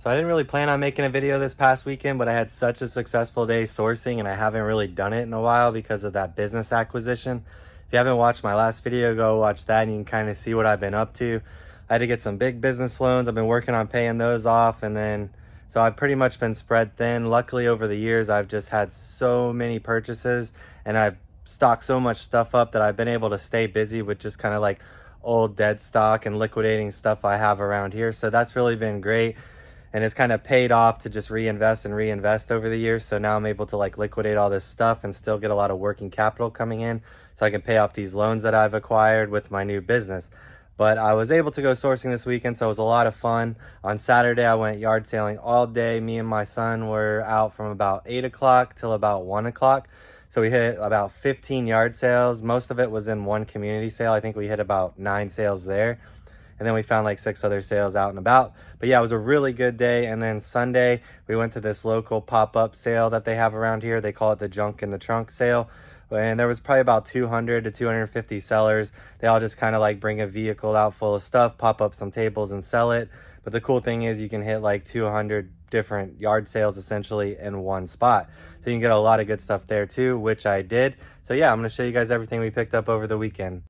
So I didn't really plan on making a video this past weekend, but I had such a successful day sourcing and I haven't really done it in a while because of that business acquisition. If you haven't watched my last video, go watch that and you can kind of see what I've been up to. I had to get some big business loans. I've been working on paying those off, and then so I've pretty much been spread thin. Luckily over the years, I've just had so many purchases and I've stocked so much stuff up that I've been able to stay busy with just kind of like old dead stock and liquidating stuff I have around here. So that's really been great, and it's kind of paid off to just reinvest and reinvest over the years. So now I'm able to like liquidate all this stuff and still get a lot of working capital coming in so I can pay off these loans that I've acquired with my new business. But I was able to go sourcing this weekend, so it was a lot of fun. On Saturday, I went yard sailing all day. Me and my son were out from about 8 o'clock till about 1 o'clock. So we hit about 15 yard sales. Most of it was in one community sale. I think we hit about 9 sales there. And then we found like 6 other sales out and about. But yeah, it was a really good day. And then Sunday, we went to this local pop-up sale that they have around here. They call it the Junk in the Trunk sale. And there was probably about 200 to 250 sellers. They all just kind of like bring a vehicle out full of stuff, pop up some tables and sell it. But the cool thing is you can hit like 200 different yard sales essentially in one spot. So you can get a lot of good stuff there too, which I did. So yeah, I'm going to show you guys everything we picked up over the weekend.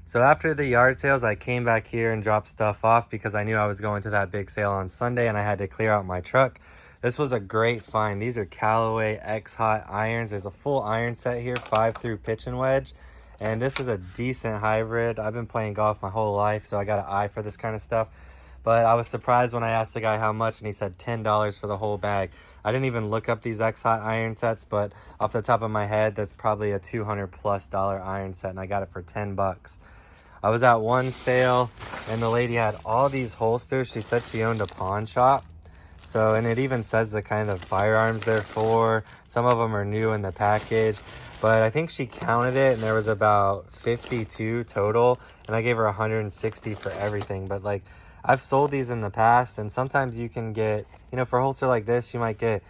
So after the yard sales, I came back here and dropped stuff off because I knew I was going to that big sale on Sunday and I had to clear out my truck. This was a great find. These are Callaway X-Hot irons. There's a full iron set here, 5 through pitch and wedge. And this is a decent hybrid. I've been playing golf my whole life, so I got an eye for this kind of stuff. But I was surprised when I asked the guy how much, and he said $10 for the whole bag. I didn't even look up these X-Hot iron sets, but off the top of my head, that's probably a $200+ iron set, and I got it for 10 bucks. I was at one sale, and the lady had all these holsters. She said she owned a pawn shop. So, and it even says the kind of firearms they're for. Some of them are new in the package, but I think she counted it and there was about 52 total, and I gave her 160 for everything. But like, I've sold these in the past, and sometimes you can get, you know, for a holster like this, you might get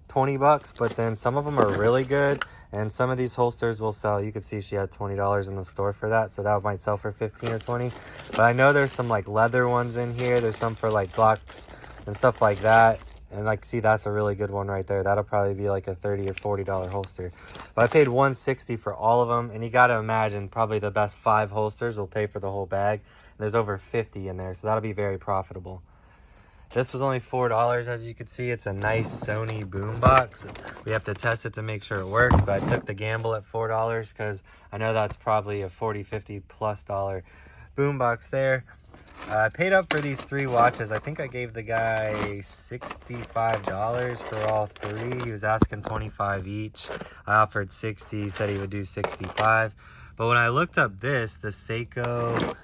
20 bucks, but then some of them are really good, and some of these holsters will sell. You could see she had $20 in the store for that, so that might sell for 15 or 20. But I know there's some like leather ones in here. There's some for like Glocks and stuff like that. And like, see, that's a really good one right there. That'll probably be like a $30 or $40 holster. But I paid 160 for all of them, and you got to imagine probably the best 5 holsters will pay for the whole bag. And there's over 50 in there, so that'll be very profitable. This was only $4, as you can see. It's a nice Sony boombox. We have to test it to make sure it works, but I took the gamble at $4 because I know that's probably a $40, $50+ boombox there. I paid up for these 3 watches. I think I gave the guy $65 for all 3. He was asking $25 each. I offered 60. He said he would do 65. But when I looked up the Seiko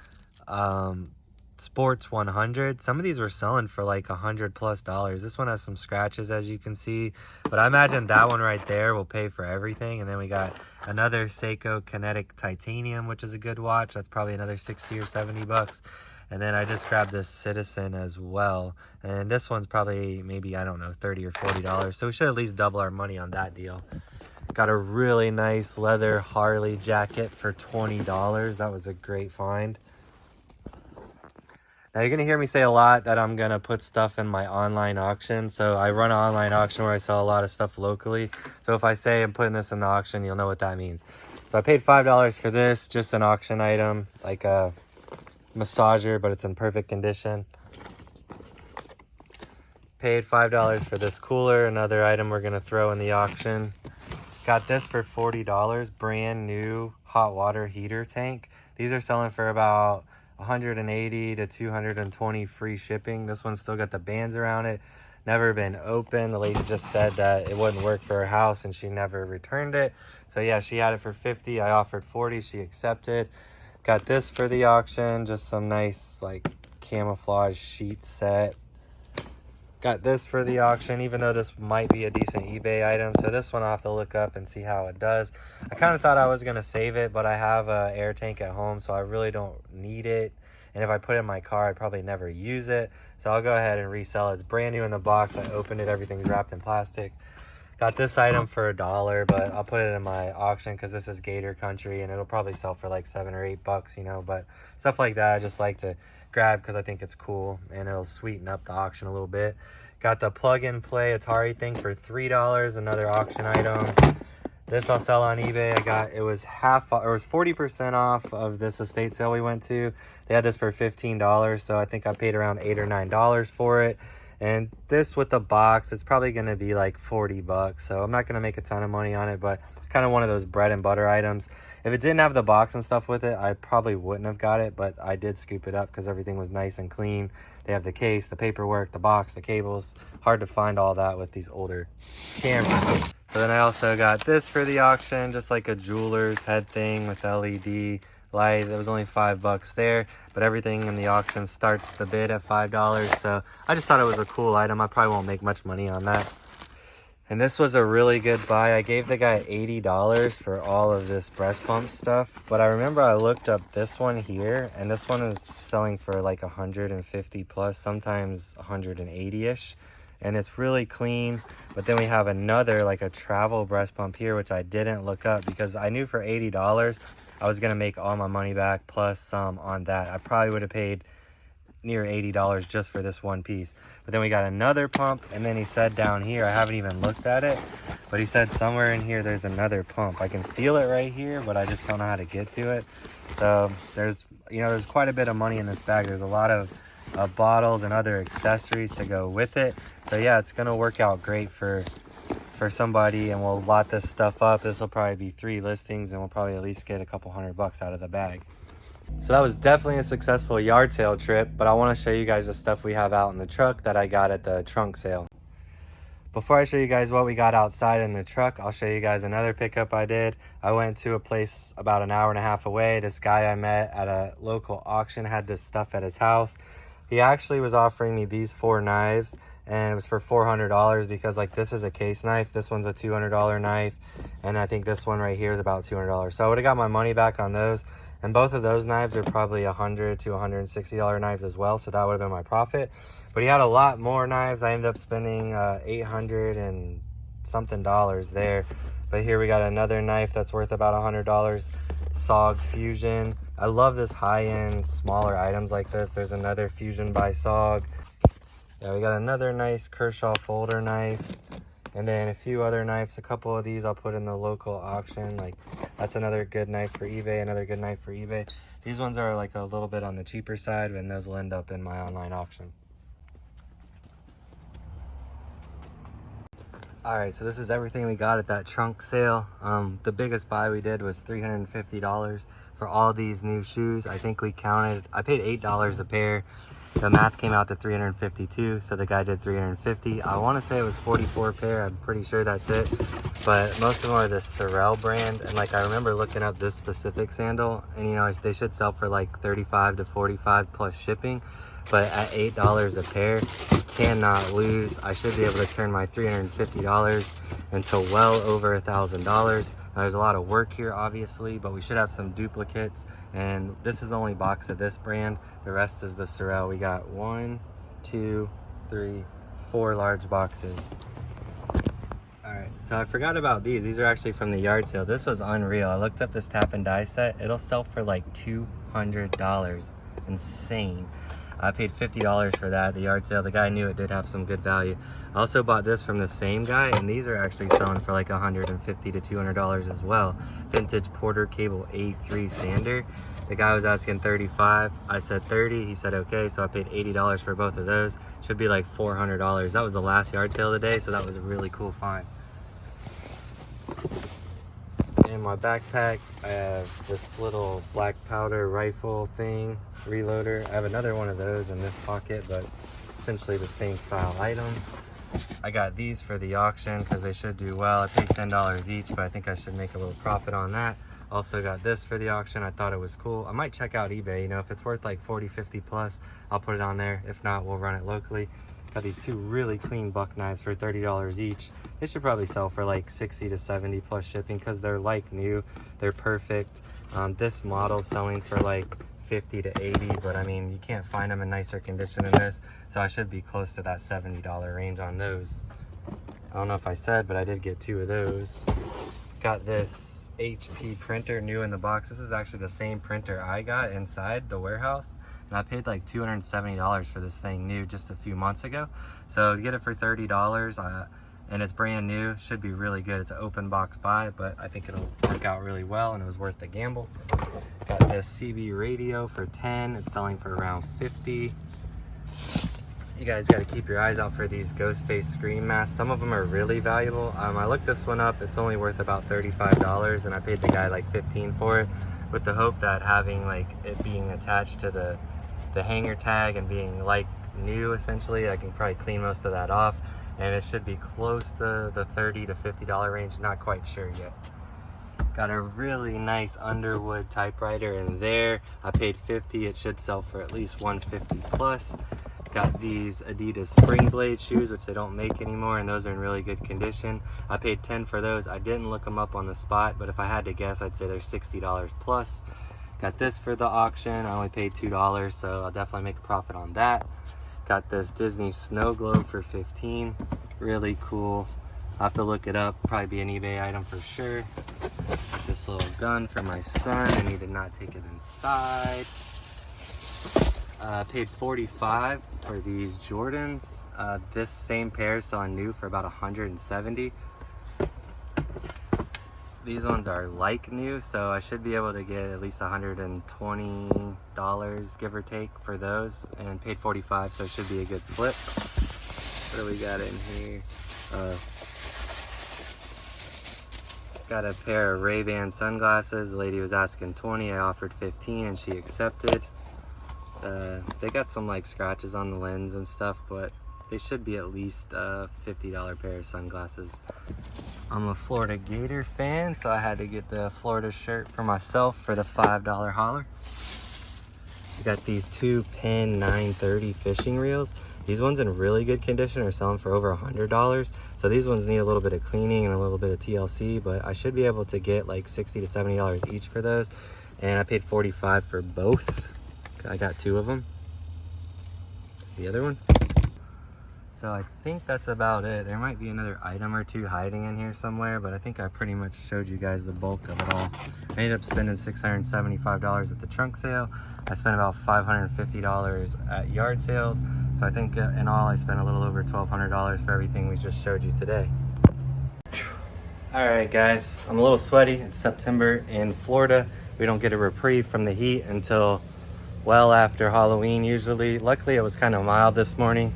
Sports 100, some of these were selling for like $100+. This one has some scratches, as you can see, but I imagine that one right there will pay for everything. And then we got another Seiko Kinetic Titanium, which is a good watch. That's probably another 60 or 70 bucks. And then I just grabbed this Citizen as well, and this one's probably maybe, I don't know, $30 or $40. So we should at least double our money on that deal. Got a really nice leather Harley jacket for $20. That was a great find. Now you're going to hear me say a lot that I'm going to put stuff in my online auction. So I run an online auction where I sell a lot of stuff locally. So if I say I'm putting this in the auction, you'll know what that means. So I paid $5 for this, just an auction item, like a massager, but it's in perfect condition. Paid $5 for this cooler, another item we're going to throw in the auction. Got this for $40, brand new hot water heater tank. These are selling for about 180 to 220 free shipping. This one's still got the bands around it, never been open. The lady just said that it wouldn't work for her house and she never returned it. So yeah, she had it for 50. I offered 40. She accepted. Got this for the auction, just some nice like camouflage sheet set. Got this for the auction, even though this might be a decent eBay item. So this one I'll have to look up and see how it does. I kind of thought I was going to save it, but I have an air tank at home, so I really don't need it. And if I put it in my car, I'd probably never use it. So I'll go ahead and resell it. It's brand new in the box. I opened it. Everything's wrapped in plastic. Got this item for $1, but I'll put it in my auction because this is Gator Country and it'll probably sell for like $7 or $8, you know. But stuff like that I just like to grab because I think it's cool and it'll sweeten up the auction a little bit. Got the plug-and-play Atari thing for $3, another auction item. This I'll sell on eBay. It was 40% off of this estate sale we went to. They had this for $15, so I think I paid around $8 or $9 for it. And this with the box, it's probably gonna be like 40 bucks. So I'm not gonna make a ton of money on it, but kind of one of those bread and butter items. If it didn't have the box and stuff with it, I probably wouldn't have got it, but I did scoop it up because everything was nice and clean. They have the case, the paperwork, the box, the cables. Hard to find all that with these older cameras. So then I also got this for the auction, just like a jeweler's head thing with LED light. It was only $5 there, but everything in the auction starts the bid at $5. So I just thought it was a cool item. I probably won't make much money on that. And this was a really good buy. I gave the guy $80 for all of this breast pump stuff. But I remember I looked up this one here, and this one is selling for like 150 plus, sometimes 180-ish. And it's really clean. But then we have another, like a travel breast pump here, which I didn't look up because I knew for $80 I was gonna make all my money back plus some on that. I probably would have paid near $80 just for this one piece. But then we got another pump, and then he said down here, I haven't even looked at it, but he said somewhere in here there's another pump. I can feel it right here, but I just don't know how to get to it. So there's quite a bit of money in this bag. There's a lot of bottles and other accessories to go with it. So yeah, it's gonna work out great for somebody, and we'll lot this stuff up. This will probably be 3 listings, and we'll probably at least get a couple $100 out of the bag. So that was definitely a successful yard sale trip, but I want to show you guys the stuff we have out in the truck that I got at the trunk sale. Before I show you guys what we got outside in the truck, I'll show you guys another pickup I did. I went to a place about an hour and a half away. This guy I met at a local auction had this stuff at his house. He actually was offering me these 4 knives, and it was for $400 because like this is a case knife, this one's a $200 knife, and I think this one right here is about $200. So I would have got my money back on those. And both of those knives are probably $100 to $160 knives as well, so that would have been my profit. But he had a lot more knives. I ended up spending $800 and something there. But here we got another knife that's worth about $100. SOG Fusion. I love this high-end, smaller items like this. There's another Fusion by SOG. Yeah, we got another nice Kershaw folder knife. And then a few other knives. A couple of these I'll put in the local auction. Like that's another good knife for eBay, another good knife for eBay. These ones are like a little bit on the cheaper side, and those will end up in my online auction. All right, so this is everything we got at that trunk sale. The biggest buy we did was $350 for all these new shoes. I think we counted, I paid $8 a pair. The math came out to 352, so the guy did 350. I want to say it was 44 pair. I'm pretty sure that's it. But most of them are the Sorel brand, and like I remember looking up this specific sandal, and you know they should sell for like 35 to 45 plus shipping. But at $8 a pair, you cannot lose. I should be able to turn my $350 into well over $1,000. Now, there's a lot of work here, obviously, but we should have some duplicates. And this is the only box of this brand. The rest is the Sorel. We got 1, 2, 3, 4 large boxes. All right, so I forgot about these. These are actually from the yard sale. This was unreal. I looked up this tap and die set. It'll sell for like $200. Insane. I paid $50 for that at the yard sale. The guy knew it did have some good value. I also bought this from the same guy, and these are actually selling for like $150 to $200 as well. Vintage Porter Cable A3 sander. The guy was asking $35. I said $30. He said okay, so I paid $80 for both of those. Should be like $400. That was the last yard sale of the day, so that was a really cool find. In my backpack, I have this little black powder rifle thing, reloader. I have another one of those in this pocket, but essentially the same style item. I got these for the auction because they should do well. I paid $10 each, but I think I should make a little profit on that. Also got this for the auction. I thought it was cool. I might check out eBay. You know, if it's worth like 40, 50 plus, I'll put it on there. If not, we'll run it locally. Got these 2 really clean buck knives for $30 each. They should probably sell for like 60 to 70 plus shipping because they're like new. They're perfect. This model's selling for like 50 to 80, but I mean, you can't find them in nicer condition than this, so I should be close to that $70 range on those. I don't know if I said, but I did get 2 of those. Got this HP printer new in the box. This is actually the same printer I got inside the warehouse. and I paid like $270 for this thing new just a few months ago. So to get it for $30, and it's brand new, should be really good. It's an open box buy, but I think it'll work out really well, and it was worth the gamble. Got this CB radio for 10. It's selling for around 50. You guys got to keep your eyes out for these ghost face screen masks. Some of them are really valuable. I looked this one up. It's only worth about $35, and I paid the guy like 15 for it, with the hope that having like it being attached to the hanger tag and being like new, essentially, I can probably clean most of that off, and it should be close to the $30 to $50 range. Not quite sure yet. Got a really nice Underwood typewriter in there. I paid 50. It should sell for at least 150 plus. Got these Adidas Spring Blade shoes, which they don't make anymore, and those are in really good condition. I paid 10 for those. I didn't look them up on the spot, but if I had to guess, I'd say they're $60 plus. Got this for the auction. I only paid $2, so I'll definitely make a profit on that. Got this Disney Snow Globe for 15. Really cool. I'll have to look it up. Probably be an eBay item for sure. Got this little gun for my son, and he did not take it inside. Paid $45 for these Jordans. This same pair is selling new for about $170. These ones are like new, so I should be able to get at least $120, give or take, for those, and paid $45, so it should be a good flip. What do we got in here? Got a pair of Ray-Ban sunglasses. The lady was asking 20. I offered 15 and she accepted. They got some like scratches on the lens and stuff, but they should be at least a $50 pair of sunglasses. I'm a Florida Gator fan, so I had to get the Florida shirt for myself for the $5 holler. We got these two Penn 930 fishing reels. These ones in really good condition are selling for over $100. So these ones need a little bit of cleaning and a little bit of TLC, but I should be able to get like $60 to $70 each for those. And I paid $45 for both. I got two of them. That's the other one. So I think that's about it. There might be another item or two hiding in here somewhere, but I think I pretty much showed you guys the bulk of it all. I ended up spending $675 at the trunk sale. I spent about $550 at yard sales. So I think in all I spent a little over $1,200 for everything we just showed you today. All right, guys, I'm a little sweaty. It's September in Florida. We don't get a reprieve from the heat until well after Halloween usually. Luckily it was kind of mild this morning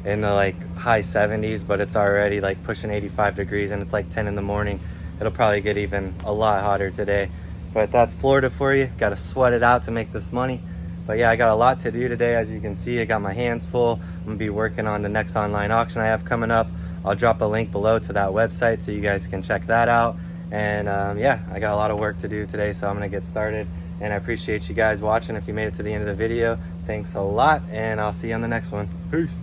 in the like high 70s, but it's already like pushing 85 degrees and it's like 10 in the morning. It'll probably get even a lot hotter today, but that's Florida for you. Got to sweat it out to make this money. But yeah, I got a lot to do today. As you can see, I got my hands full. I'm gonna be working on the next online auction I have coming up. I'll drop a link below to that website so you guys can check that out. And yeah, I got a lot of work to do today, so I'm gonna get started. And I appreciate you guys watching. If you made it to the end of the video, thanks a lot, and I'll see you on the next one. Peace.